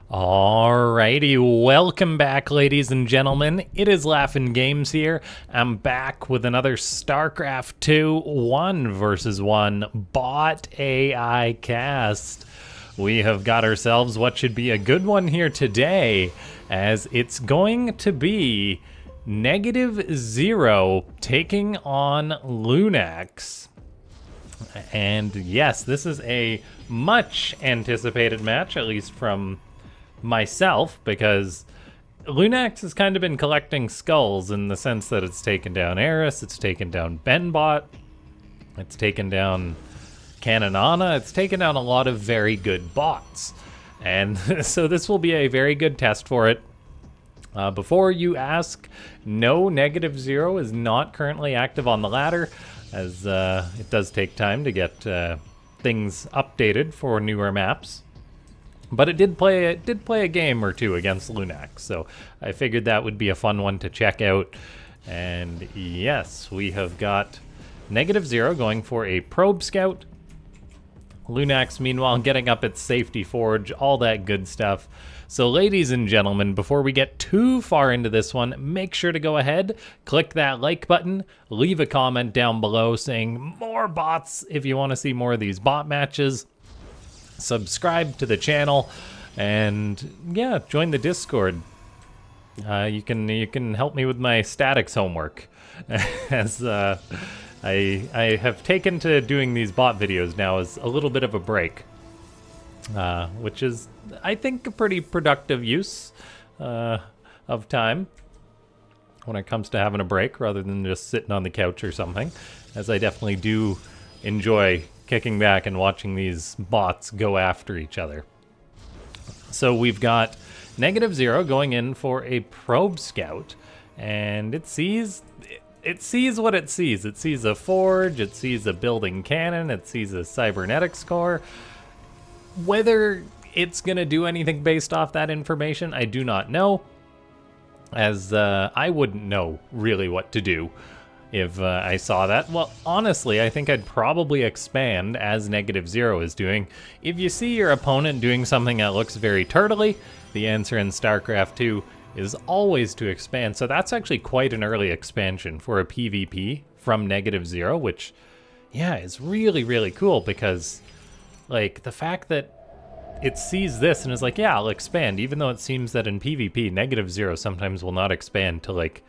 Alrighty, welcome back, ladies and gentlemen. It is LaughNgamez here. I'm back with another Starcraft 2 1 versus 1 bot AI cast. We have got ourselves what should be a good one here today, as it's going to be NegativeZero taking on Lunax. And yes, this is a much anticipated match, at least from myself, because Lunax has kind of been collecting skulls in the sense that it's taken down Eris, it's taken down Benbot, it's taken down Cannonana, it's taken down a lot of very good bots. And so this will be a very good test for it. Before you ask, no, NegativeZero is not currently active on the ladder, as it does take time to get things updated for newer maps. But it did play a game or two against Lunax, so I figured that would be a fun one to check out. And yes, we have got NegativeZero going for a probe scout. Lunax, meanwhile, getting up its safety forge, all that good stuff. So ladies and gentlemen, before we get too far into this one, make sure to go ahead, click that like button, leave a comment down below saying more bots if you want to see more of these bot matches. Subscribe to the channel, and yeah, join the Discord. You can help me with my statics homework, as I have taken to doing these bot videos now as a little bit of a break, which is, I think, a pretty productive use of time when it comes to having a break rather than just sitting on the couch or something, as I definitely do enjoy kicking back and watching these bots go after each other. So we've got NegativeZero going in for a probe scout, and it sees what it sees. It sees a forge, it sees a building cannon, it sees a cybernetics core. Whether it's gonna do anything based off that information, I do not know, as I wouldn't know really what to do if I saw that. Well, honestly, I think I'd probably expand, as NegativeZero is doing. If you see your opponent doing something that looks very turtly, the answer in StarCraft 2 is always to expand. So that's actually quite an early expansion for a PvP from NegativeZero, which, yeah, is really, really cool, because, like, the fact that it sees this and is like, yeah, I'll expand, even though it seems that in PvP, NegativeZero sometimes will not expand to, like,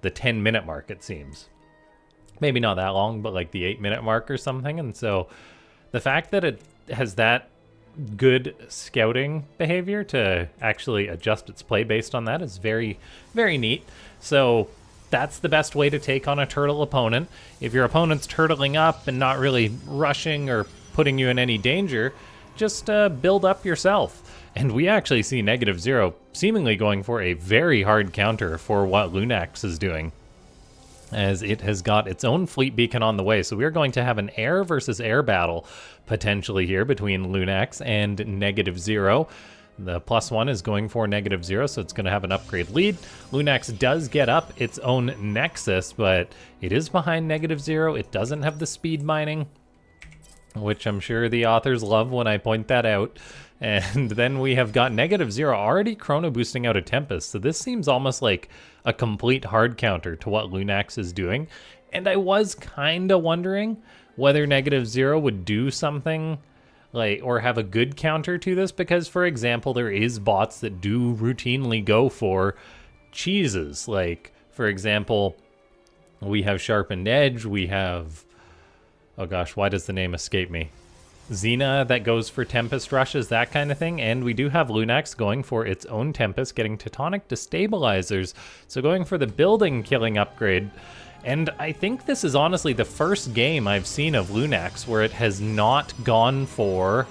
the 10-minute mark, it seems. Maybe not that long, but like the 8-minute mark or something. And so the fact that it has that good scouting behavior to actually adjust its play based on that is very, very neat. So that's the best way to take on a turtle opponent. If your opponent's turtling up and not really rushing or putting you in any danger, just build up yourself. And we actually see NegativeZero seemingly going for a very hard counter for what Lunax is doing, as it has got its own fleet beacon on the way. So we're going to have an air versus air battle potentially here between Lunax and NegativeZero. The +1 is going for NegativeZero, so it's going to have an upgrade lead. Lunax does get up its own Nexus, but it is behind NegativeZero. It doesn't have the speed mining, which I'm sure the authors love when I point that out. And then we have got NegativeZero already chrono boosting out a Tempest, so this seems almost like a complete hard counter to what Lunax is doing. And I was kind of wondering whether NegativeZero would do something like, or have a good counter to this, because, for example, there is bots that do routinely go for cheeses. Like, for example, we have Sharpened Edge, we have, oh gosh, why does the name escape me? Xena that goes for Tempest Rushes, that kind of thing. And we do have Lunax going for its own Tempest, getting Teutonic Destabilizers, so going for the building killing upgrade. And I think this is honestly the first game I've seen of Lunax where it has not gone for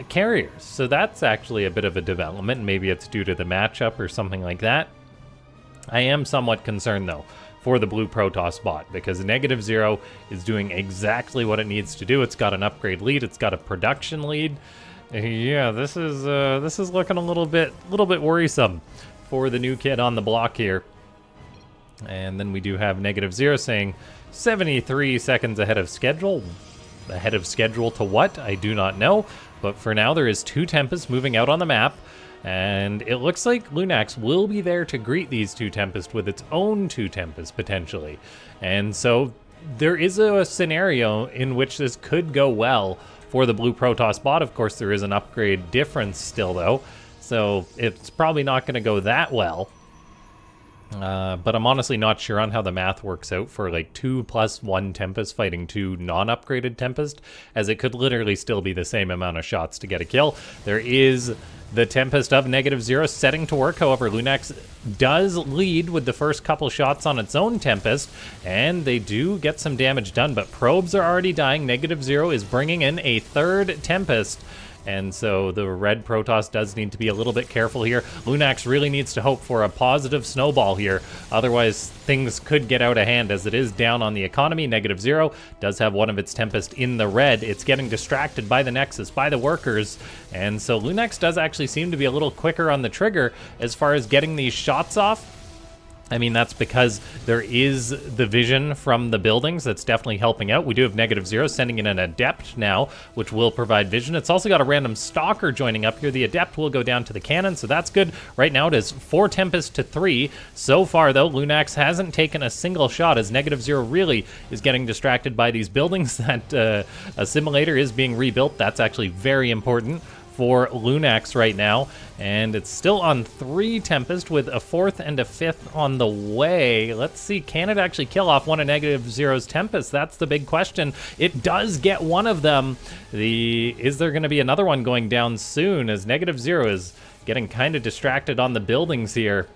carriers. So that's actually a bit of a development. Maybe it's due to the matchup or something like that. I am somewhat concerned, though, for the blue Protoss bot, because NegativeZero is doing exactly what it needs to do. It's got an upgrade lead, it's got a production lead. Yeah, this is looking a little bit worrisome for the new kid on the block here. And then we do have NegativeZero saying 73 seconds ahead of schedule. Ahead of schedule to what? I do not know. But for now, there is 2 Tempests moving out on the map. And it looks like Lunax will be there to greet these 2 Tempests with its own 2 Tempests, potentially. And so there is a scenario in which this could go well for the blue Protoss bot. Of course, there is an upgrade difference still, though. So it's probably not going to go that well. But I'm honestly not sure on how the math works out for like 2 + 1 Tempest fighting 2 non-upgraded Tempest, as it could literally still be the same amount of shots to get a kill. There is the Tempest of NegativeZero setting to work. However, Lunax does lead with the first couple shots on its own Tempest, and they do get some damage done, but probes are already dying. NegativeZero is bringing in a 3rd Tempest. And so the red Protoss does need to be a little bit careful here. Lunax really needs to hope for a positive snowball here. Otherwise, things could get out of hand as it is down on the economy. NegativeZero does have one of its Tempest in the red. It's getting distracted by the Nexus, by the workers. And so Lunax does actually seem to be a little quicker on the trigger as far as getting these shots off. I mean, that's because there is the vision from the buildings that's definitely helping out. We do have NegativeZero sending in an Adept now, which will provide vision. It's also got a random Stalker joining up here. The Adept will go down to the cannon, so that's good. Right now it is 4 Tempest to 3. So far, though, Lunax hasn't taken a single shot as NegativeZero really is getting distracted by these buildings. That Assimilator is being rebuilt. That's actually very important for Lunax right now, and it's still on 3 Tempest with a 4th and a 5th on the way. Let's see, can it actually kill off one of NegativeZero's Tempests? That's the big question. It does get one of them. Is there going to be another one going down soon, as NegativeZero is getting kind of distracted on the buildings here?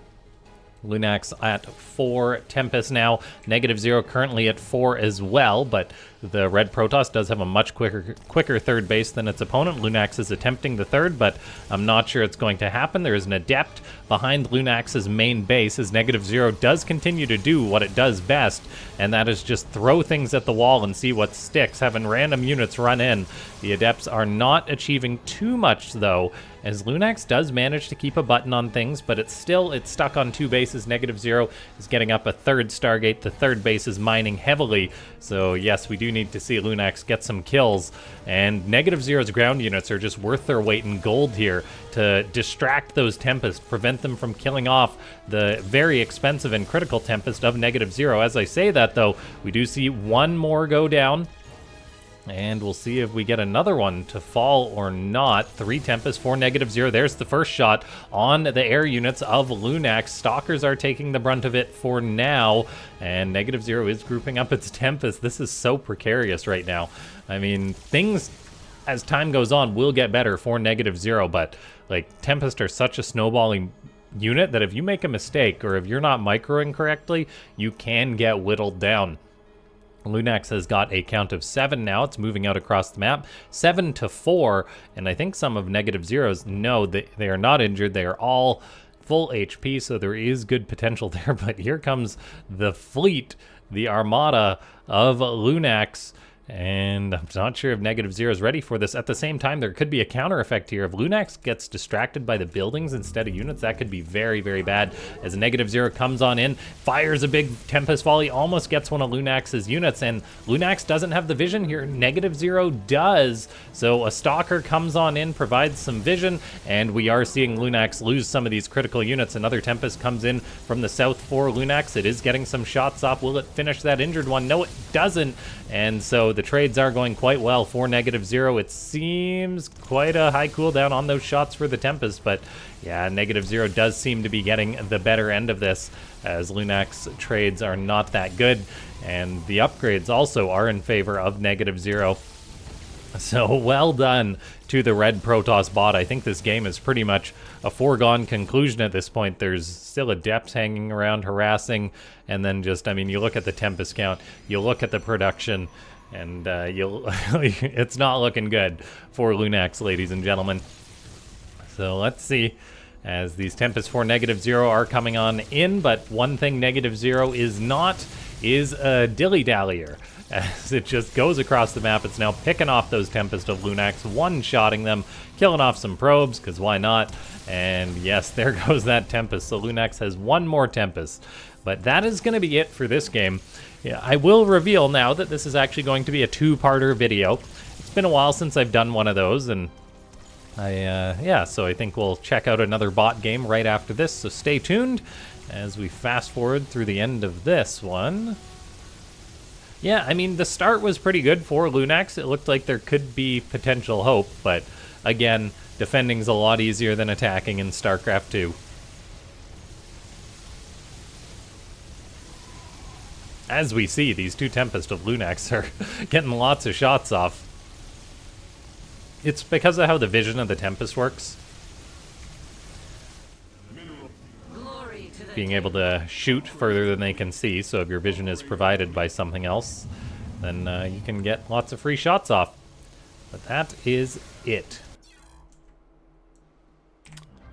Lunax at 4 Tempest now. NegativeZero currently at 4 as well, but the red Protoss does have a much quicker third base than its opponent. Lunax is attempting the third, but I'm not sure it's going to happen. There is an Adept behind Lunax's main base as NegativeZero does continue to do what it does best, and that is just throw things at the wall and see what sticks, having random units run in. The Adepts are not achieving too much, though, as Lunax does manage to keep a button on things, but it's stuck on 2 bases. NegativeZero is getting up a 3rd Stargate. The 3rd base is mining heavily, so yes, we do need to see Lunax get some kills, and NegativeZero's ground units are just worth their weight in gold here to distract those Tempests, prevent them from killing off the very expensive and critical Tempest of NegativeZero. As I say that, though, we do see one more go down, and we'll see if we get another one to fall or not. 3 Tempests for NegativeZero. There's the first shot on the air units of Lunax. Stalkers are taking the brunt of it for now, and NegativeZero is grouping up its Tempest. This is so precarious right now. I mean, things, as time goes on, will get better for NegativeZero, but like, Tempest are such a snowballing unit that if you make a mistake or if you're not microing correctly, you can get whittled down. Lunax has got a count of 7 now. It's moving out across the map, 7 to 4, and I think some of NegativeZero's, no, they are not injured. They are all full HP, so there is good potential there, but here comes the fleet, the armada of Lunax, and I'm not sure if NegativeZero is ready for this. At the same time, there could be a counter effect here. If Lunax gets distracted by the buildings instead of units, that could be very, very bad. As NegativeZero comes on in, fires a big Tempest volley, almost gets one of Lunax's units, and Lunax doesn't have the vision here. NegativeZero does. So a Stalker comes on in, provides some vision, and we are seeing Lunax lose some of these critical units. Another Tempest comes in from the south for Lunax. It is getting some shots off. Will it finish that injured one? No, it doesn't. And so the trades are going quite well for NegativeZero. It seems quite a high cooldown on those shots for the Tempest, but yeah, NegativeZero does seem to be getting the better end of this, as Lunax trades are not that good, and the upgrades also are in favor of NegativeZero. So well done to the red Protoss bot. I think this game is pretty much a foregone conclusion at this point. There's still Adepts hanging around, harassing, and then just, I mean, you look at the Tempest count, you look at the production, and it's not looking good for Lunax, ladies and gentlemen. So let's see, as these Tempests for NegativeZero are coming on in, but one thing NegativeZero is not is a dilly-dallyer. As it just goes across the map, it's now picking off those Tempests of Lunax, one-shotting them, killing off some probes, because why not? And yes, there goes that Tempest. So Lunax has one more Tempest. But that is going to be it for this game. Yeah, I will reveal now that this is actually going to be a 2-parter video. It's been a while since I've done one of those, and Yeah, so I think we'll check out another bot game right after this, so stay tuned as we fast forward through the end of this one. Yeah, I mean, the start was pretty good for Lunax. It looked like there could be potential hope, but again, defending's a lot easier than attacking in Starcraft 2. As we see, these two Tempest of Lunax are getting lots of shots off. It's because of how the vision of the Tempest works. Being able to shoot further than they can see, so if your vision is provided by something else, then you can get lots of free shots off. But that is it.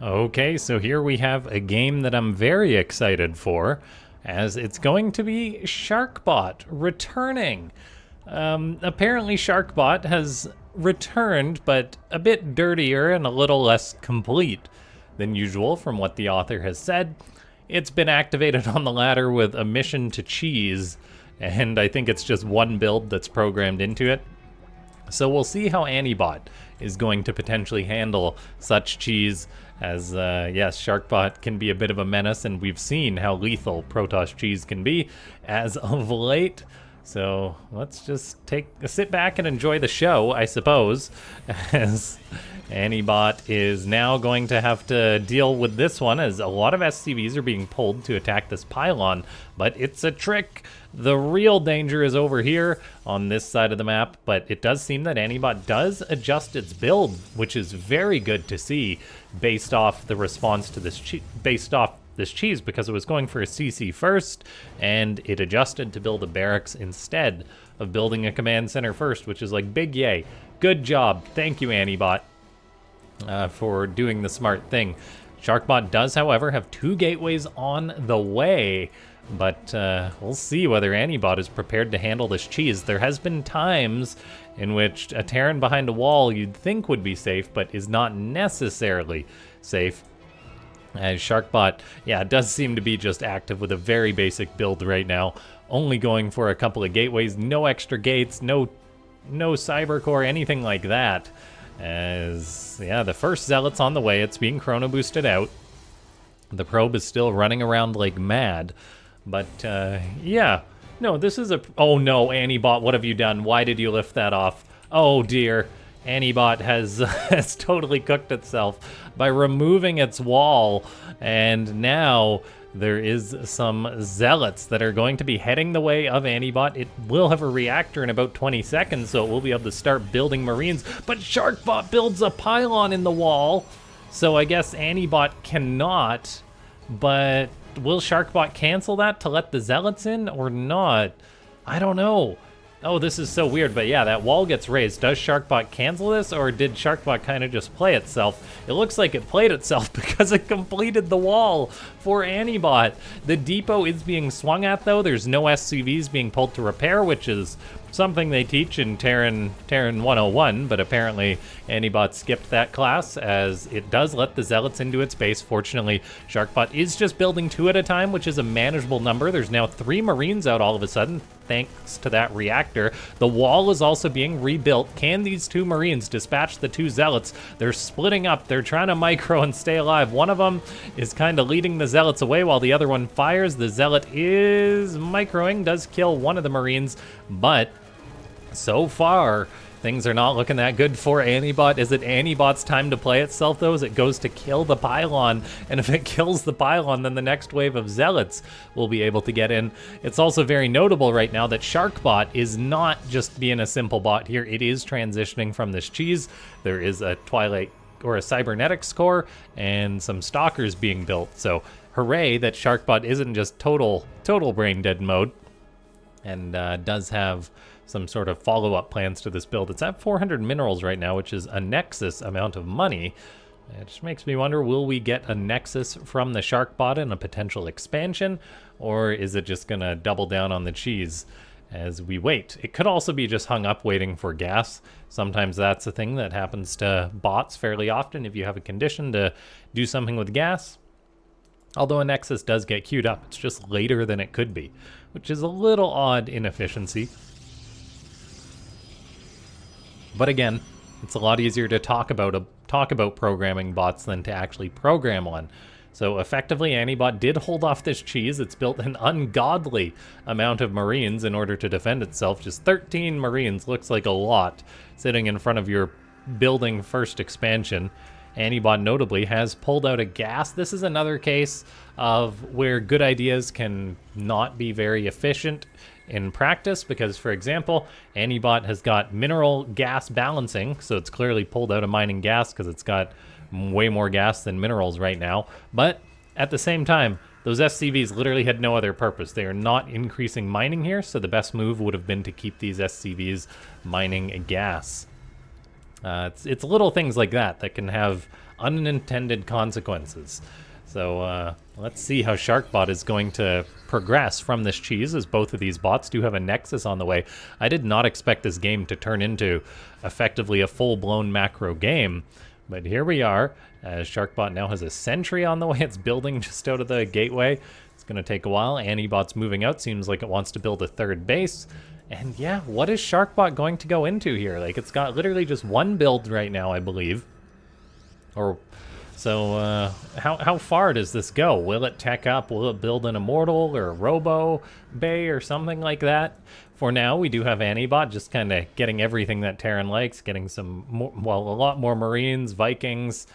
Okay, so here we have a game that I'm very excited for, as it's going to be Sharkbot returning. Apparently Sharkbot has returned, but a bit dirtier and a little less complete than usual from what the author has said. It's been activated on the ladder with a mission to cheese, and I think it's just one build that's programmed into it. So we'll see how Annibbot is going to potentially handle such cheese, as yes, Sharkbot can be a bit of a menace, and we've seen how lethal Protoss cheese can be as of late. So let's just sit back and enjoy the show, I suppose, as Annibbot is now going to have to deal with this one, as a lot of SCVs are being pulled to attack this pylon, but it's a trick. The real danger is over here on this side of the map, but it does seem that Annibbot does adjust its build, which is very good to see based off the response to this cheese, because it was going for a CC first, and it adjusted to build a barracks instead of building a command center first, which is like, big yay. Good job. Thank you, Annibbot, for doing the smart thing. Sharkbot does, however, have 2 gateways on the way, but we'll see whether Annibbot is prepared to handle this cheese. There has been times in which a Terran behind a wall you'd think would be safe, but is not necessarily safe. As Sharkbot, yeah, does seem to be just active with a very basic build right now, only going for a couple of gateways, no extra gates, no cyber core, anything like that. As, yeah, the first Zealot's on the way, it's being chrono boosted out. The probe is still running around like mad, but yeah, no, this is oh no, Annibbot, what have you done? Why did you lift that off? Oh dear. Annibbot has totally cooked itself by removing its wall, and now there is some Zealots that are going to be heading the way of Annibbot. It will have a reactor in about 20 seconds, so it will be able to start building Marines, but Sharkbot builds a pylon in the wall, so I guess Annibbot cannot, but will Sharkbot cancel that to let the Zealots in or not? I don't know. Oh, this is so weird, but yeah, that wall gets raised. Does Sharkbot cancel this, or did Sharkbot kind of just play itself? It looks like it played itself because it completed the wall for Annibbot. The depot is being swung at, though. There's no SCVs being pulled to repair, which is something they teach in Terran 101, but apparently Annibbot skipped that class, as it does let the Zealots into its base. Fortunately, Sharkbot is just building 2 at a time, which is a manageable number. There's now 3 Marines out all of a sudden, thanks to that reactor. The wall is also being rebuilt. Can these 2 Marines dispatch the 2 Zealots? They're splitting up. They're trying to micro and stay alive. One of them is kind of leading the Zealots away while the other one fires. The Zealot is microing, does kill one of the Marines, but so far, things are not looking that good for Annibbot. Is it Annibbot's time to play itself, though, as it goes to kill the pylon? And if it kills the pylon, then the next wave of Zealots will be able to get in. It's also very notable right now that Sharkbot is not just being a simple bot here. It is transitioning from this cheese. There is a Twilight or a Cybernetics core and some Stalkers being built. So hooray that Sharkbot isn't just total brain dead mode, and does have some sort of follow-up plans to this build. It's at 400 minerals right now, which is a Nexus amount of money. It just makes me wonder, will we get a Nexus from the Sharkbot in a potential expansion, or is it just gonna double down on the cheese as we wait? It could also be just hung up waiting for gas. Sometimes that's a thing that happens to bots fairly often if you have a condition to do something with gas. Although a Nexus does get queued up, it's just later than it could be, which is a little odd inefficiency. But again, it's a lot easier to talk about talk about programming bots than to actually program one. So effectively, Annibbot did hold off this cheese. It's built an ungodly amount of Marines in order to defend itself. Just 13 Marines looks like a lot sitting in front of your building first expansion. Annibbot notably has pulled out a gas. This is another case of where good ideas can not be very efficient in practice because, for example, Annibbot has got mineral gas balancing, so it's clearly pulled out a mining gas because it's got way more gas than minerals right now. But at the same time, those SCVs literally had no other purpose. They are not increasing mining here, so the best move would have been to keep these SCVs mining gas. It's little things like that that can have unintended consequences. So let's see how Sharkbot is going to progress from this cheese, as both of these bots do have a Nexus on the way. I did not expect this game to turn into effectively a full-blown macro game, but here we are, as Sharkbot now has a sentry on the way. It's building just out of the gateway. It's going to take a while. Annibbot's moving out. Seems like it wants to build a third base. And yeah, what is Sharkbot going to go into here? Like, it's got literally just one build right now, I believe. So how far does this go? Will it tech up? Will it build an Immortal or a Robo Bay or something like that? For now, we do have Annibbot just kind of getting everything that Terran likes, getting some more, well, a lot more Marines, Vikings.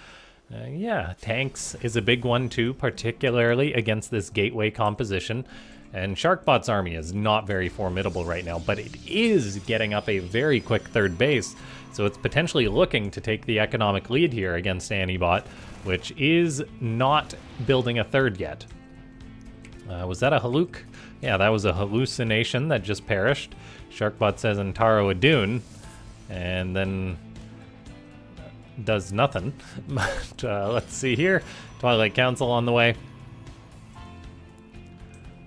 Yeah, tanks is a big one too, particularly against this gateway composition. And Sharkbot's army is not very formidable right now, but it is getting up a very quick third base. So it's potentially looking to take the economic lead here against Annibbot, which is not building a third yet. Was that a halluc? Yeah, that was a hallucination that just perished. Sharkbot says Antaro Adun, and then does nothing. But let's see here. Twilight Council on the way.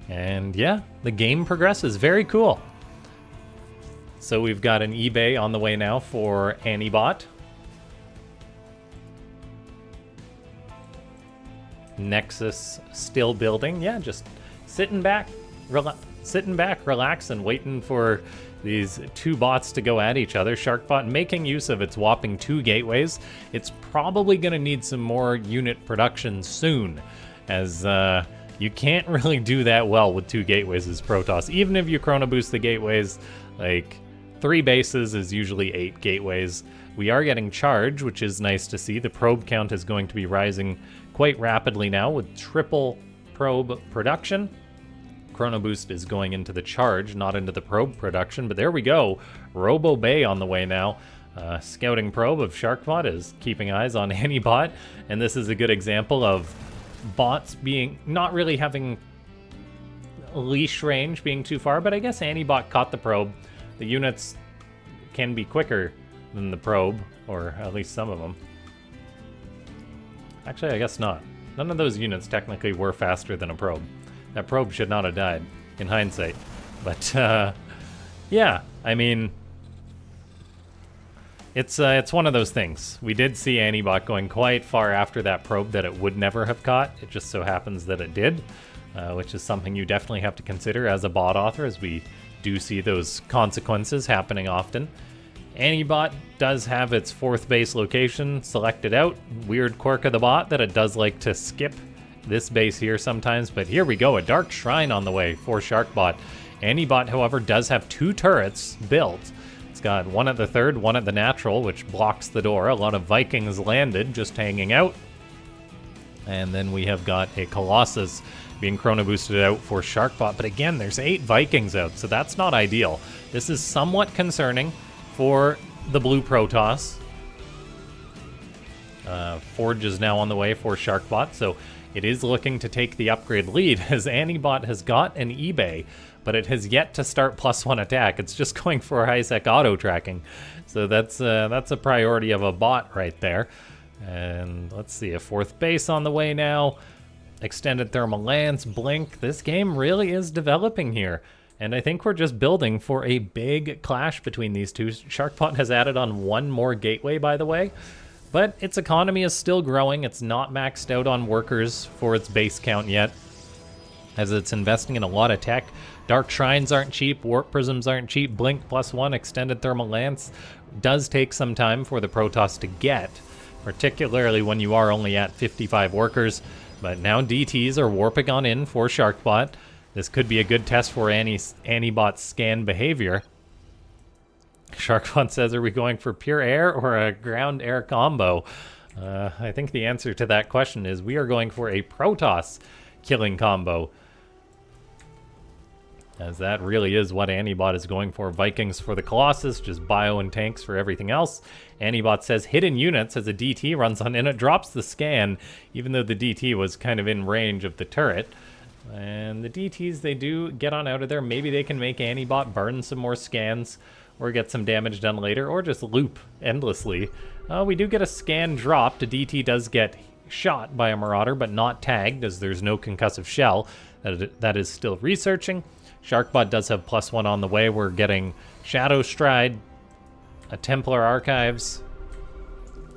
And yeah, the game progresses. Very cool. So we've got an eBay on the way now for Annibbot. Nexus still building. Yeah, just sitting back, relax, and waiting for these two bots to go at each other. Sharkbot making use of its whopping 2 gateways. It's probably going to need some more unit production soon, as you can't really do that well with 2 gateways as Protoss. Even if you chrono boost the gateways, like 3 bases is usually 8 gateways. We are getting charge, which is nice to see. The probe count is going to be rising quite rapidly now with triple probe production. Chrono boost is going into the charge, not into the probe production, but there we go. Robo Bay on the way now. Scouting probe of Sharkbot is keeping eyes on Annibbot, and this is a good example of bots being not really having leash range being too far, but I guess Annibbot caught the probe. The units can be quicker than the probe, or at least some of them. Actually, I guess not. None of those units technically were faster than a probe. That probe should not have died, in hindsight. But, yeah, I mean, it's one of those things. We did see Annibbot going quite far after that probe that it would never have caught. It just so happens that it did, which is something you definitely have to consider as a bot author, as we do see those consequences happening often. Annibbot does have its 4th base location selected out. Weird quirk of the bot that it does like to skip this base here sometimes, but here we go, a Dark Shrine on the way for Sharkbot. Annibbot, however, does have 2 turrets built. It's got one at the 3rd, one at the natural, which blocks the door. A lot of Vikings landed, just hanging out. And then we have got a Colossus being chrono boosted out for Sharkbot, but again, there's 8 Vikings out, so that's not ideal. This is somewhat concerning for the blue Protoss. Forge is now on the way for Sharkbot, so it is looking to take the upgrade lead, as Annibbot has got an eBay, but it has yet to start +1 attack. It's just going for high-sec auto tracking, so that's a priority of a bot right there. And let's see, a 4th base on the way now. Extended Thermal Lance, Blink. This game really is developing here. And I think we're just building for a big clash between these two. Sharkbot has added on 1 more gateway, by the way. But its economy is still growing. It's not maxed out on workers for its base count yet, as it's investing in a lot of tech. Dark Shrines aren't cheap. Warp Prisms aren't cheap. Blink +1, Extended Thermal Lance does take some time for the Protoss to get. particularly when you are only at 55 workers. But now DTs are warping on in for Sharkbot. This could be a good test for Annibbot's scan behavior. Sharkbot says, are we going for pure air or a ground air combo? I think the answer to that question is we are going for a Protoss killing combo, as that really is what Annibbot is going for. Vikings for the Colossus, just bio and tanks for everything else. Annibbot says hidden units as a DT runs on in, it drops the scan, even though the DT was kind of in range of the turret. And the DTs, they do get on out of there. Maybe they can make Annibbot burn some more scans, or get some damage done later, or just loop endlessly. We do get a scan dropped. A DT does get shot by a Marauder, but not tagged, as there's no concussive shell. That is still researching. Sharkbot does have +1 on the way. We're getting Shadow Stride, a Templar Archives,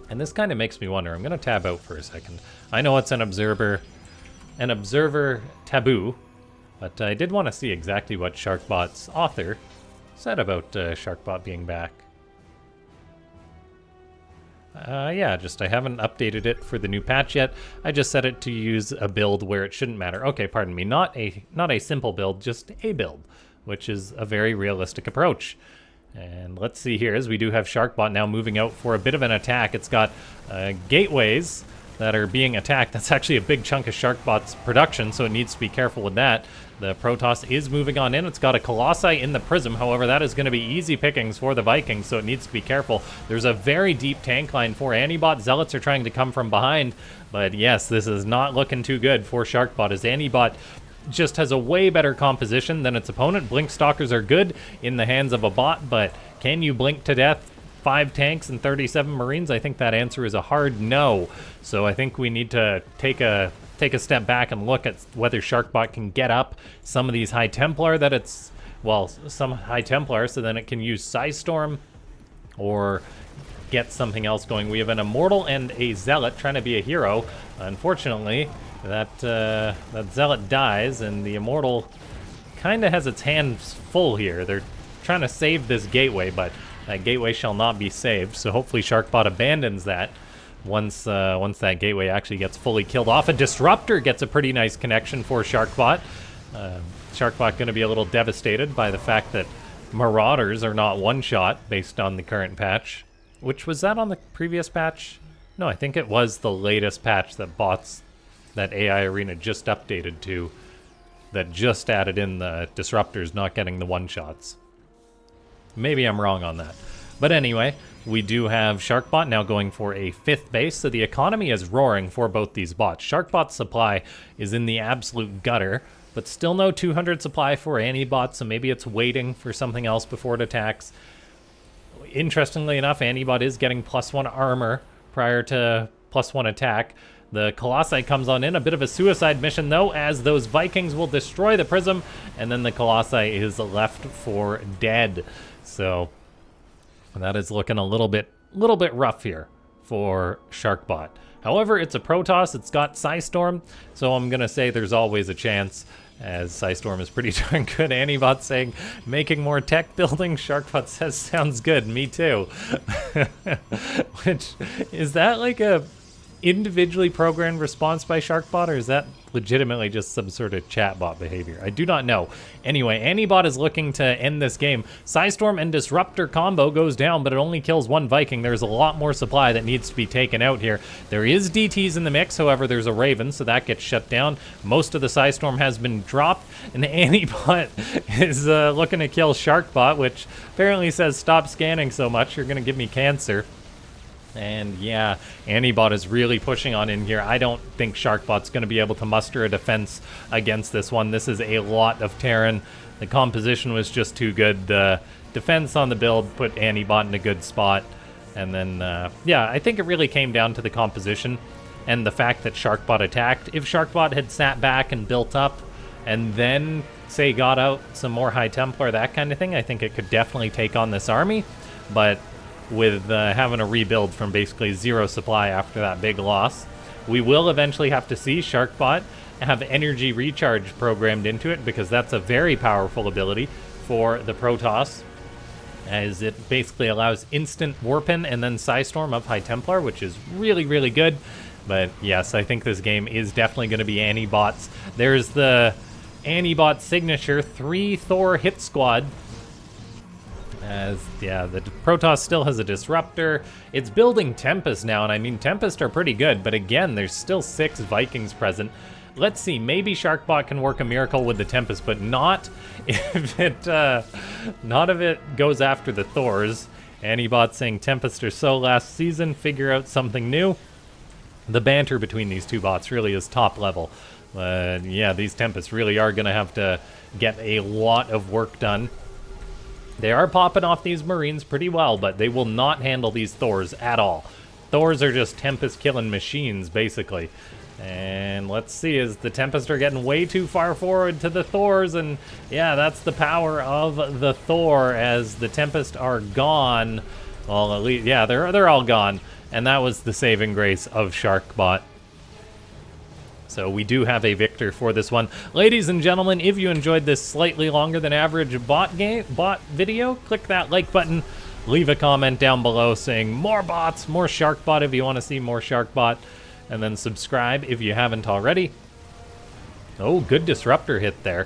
and this kind of makes me wonder. I'm going to tab out for a second. I know it's an observer taboo, but I did want to see exactly what Sharkbot's author said about Sharkbot being back. Yeah, just I haven't updated it for the new patch yet. I just set it to use a build where it shouldn't matter. Okay, pardon me, not a simple build, just a build, which is a very realistic approach. And let's see here, as we do have Sharkbot now moving out for a bit of an attack. It's got gateways that are being attacked. That's actually a big chunk of Sharkbot's production, so it needs to be careful with that. The Protoss is moving on in. It's got a Colossi in the Prism. However, that is going to be easy pickings for the Vikings, so it needs to be careful. There's a very deep tank line for Annibbot. Zealots are trying to come from behind, but yes, this is not looking too good for Sharkbot, as Annibbot just has a way better composition than its opponent. Blink Stalkers are good in the hands of a bot, but can you blink to death 5 tanks and 37 Marines? I think that answer is a hard no. So I think we need to take a step back and look at whether Sharkbot can get up some of these High Templar that it's, well, some High Templar, so then it can use Psystorm or get something else going. We have an Immortal and a Zealot trying to be a hero. Unfortunately, that Zealot dies, and the Immortal kind of has its hands full here. They're trying to save this gateway, but that gateway shall not be saved, so hopefully Sharkbot abandons that once that gateway actually gets fully killed off. A Disruptor gets a pretty nice connection for Sharkbot. Sharkbot going to be a little devastated by the fact that Marauders are not one-shot based on the current patch. Which, was that on the previous patch? No, I think it was the latest patch that AI Arena just updated to, that just added in the Disruptors not getting the one-shots. Maybe I'm wrong on that. But anyway, we do have Sharkbot now going for a 5th base, so the economy is roaring for both these bots. Sharkbot's supply is in the absolute gutter, but still no 200 supply for Annibbot, so maybe it's waiting for something else before it attacks. Interestingly enough, Annibbot is getting +1 armor prior to +1 attack. The Colossi comes on in, a bit of a suicide mission though, as those Vikings will destroy the Prism, and then the Colossi is left for dead. So that is looking a little bit rough here for Sharkbot. However, it's a Protoss, it's got Psystorm, so I'm gonna say there's always a chance, as Psystorm is pretty darn good. Annibbot saying, making more tech building. Sharkbot says, sounds good, me too. Which, is that like a individually programmed response by Sharkbot, or is that legitimately just some sort of chatbot behavior? I do not know. Anyway, Annibbot is looking to end this game. Psystorm and Disruptor combo goes down, but it only kills 1 Viking. There's a lot more supply that needs to be taken out here. There is DTs in the mix, however, there's a Raven, so that gets shut down. Most of the Psystorm has been dropped, and Annibbot is looking to kill Sharkbot, which apparently says, stop scanning so much, you're gonna give me cancer. And yeah, Annibbot is really pushing on in here. I don't think Sharkbot's going to be able to muster a defense against this one. This is a lot of Terran. The composition was just too good. The defense on the build put Annibbot in a good spot. And then, yeah, I think it really came down to the composition and the fact that Sharkbot attacked. If Sharkbot had sat back and built up and then, say, got out some more High Templar, that kind of thing, I think it could definitely take on this army. But with having a rebuild from basically 0 supply after that big loss, we will eventually have to see Sharkbot have energy recharge programmed into it, because that's a very powerful ability for the Protoss. as it basically allows instant Warpin and then Psystorm of High Templar, which is really, really good. But yes, I think this game is definitely going to be Annibbot's. There's the Annibbot signature 3 Thor hit squad. As, yeah, the Protoss still has a Disruptor. It's building Tempest now, and I mean, Tempest are pretty good, but again, there's still 6 Vikings present. Let's see, maybe Sharkbot can work a miracle with the Tempest, but not if it goes after the Thors. Annibbot saying Tempest or so last season, figure out something new. The banter between these two bots really is top level. Yeah, these Tempests really are going to have to get a lot of work done. They are popping off these Marines pretty well, but they will not handle these Thors at all. Thors are just Tempest killing machines, basically. And let's see, as the Tempest are getting way too far forward to the Thors, and yeah, that's the power of the Thor as the Tempest are gone. Well, at least, yeah, they're all gone. And that was the saving grace of Sharkbot. So we do have a victor for this one. Ladies and gentlemen, if you enjoyed this slightly longer than average bot video, click that like button. Leave a comment down below saying more bots, more Sharkbot if you want to see more Sharkbot. And then subscribe if you haven't already. Oh, good Disruptor hit there.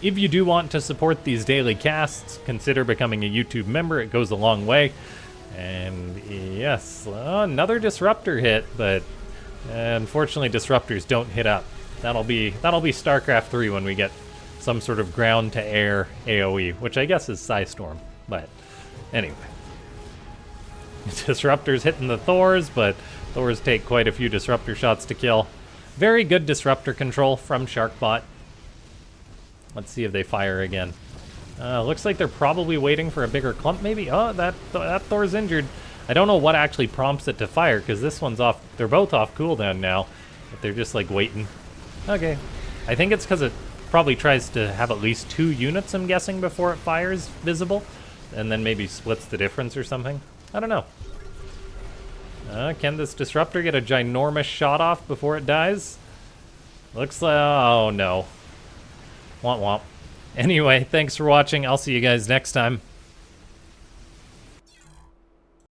If you do want to support these daily casts, consider becoming a YouTube member. It goes a long way. And yes, another Disruptor hit, but unfortunately Disruptors don't hit up. That'll be Starcraft 3 when we get some sort of ground-to-air AoE, which I guess is Psystorm. But anyway. Disruptors hitting the Thors, but Thors take quite a few Disruptor shots to kill. Very good Disruptor control from Sharkbot. Let's see if they fire again. Looks like they're probably waiting for a bigger clump, maybe. Oh, that Thor's injured. I don't know what actually prompts it to fire, because this one's off. They're both off cooldown now, but they're just, like, waiting. Okay. I think it's because it probably tries to have at least 2 units, I'm guessing, before it fires visible, and then maybe splits the difference or something. I don't know. Can this Disruptor get a ginormous shot off before it dies? Looks like... oh, no. Womp womp. Anyway, thanks for watching. I'll see you guys next time.